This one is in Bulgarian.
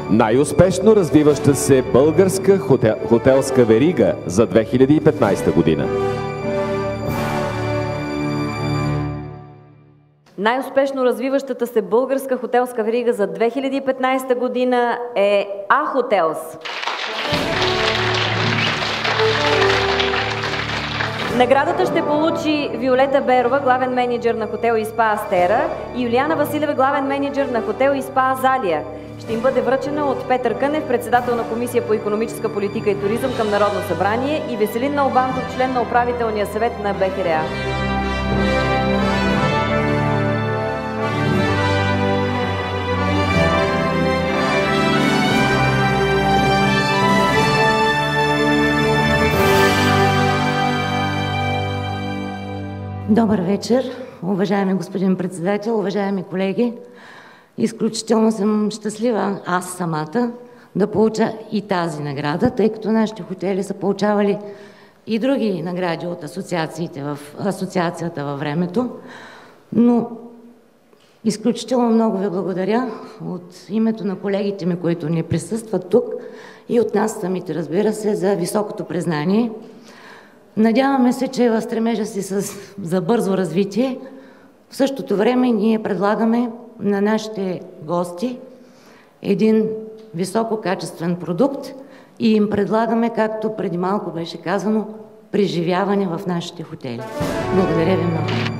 Най-успешно развиваща се българска хотелска верига за 2015 година. Най-успешно развиващата се българска хотелска верига за 2015 година е А-Хотелс. Наградата ще получи Виолета Берова, главен мениджър на хотел и спа Астера, и Юлиана Василева, главен мениджър на хотел и спа Азалия. Ще им бъде връчена от Петър Кънев, председател на Комисия по икономическа политика и туризъм към Народно събрание, и Веселин Налбантов, член на управителния съвет на БХРА. Добър вечер, уважаеми господин председател, уважаеми колеги. Изключително съм щастлива аз самата да получа и тази награда, тъй като нашите хотели са получавали и други награди от асоциацията във времето. Но изключително много ви благодаря от името на колегите ми, които ни присъстват тук, и от нас самите, разбира се, за високото признание. Надяваме се, че в стремежа си за бързо развитие, в същото време ние предлагаме на нашите гости един висококачествен продукт и им предлагаме, както преди малко беше казано, преживяване в нашите хотели. Благодаря ви много.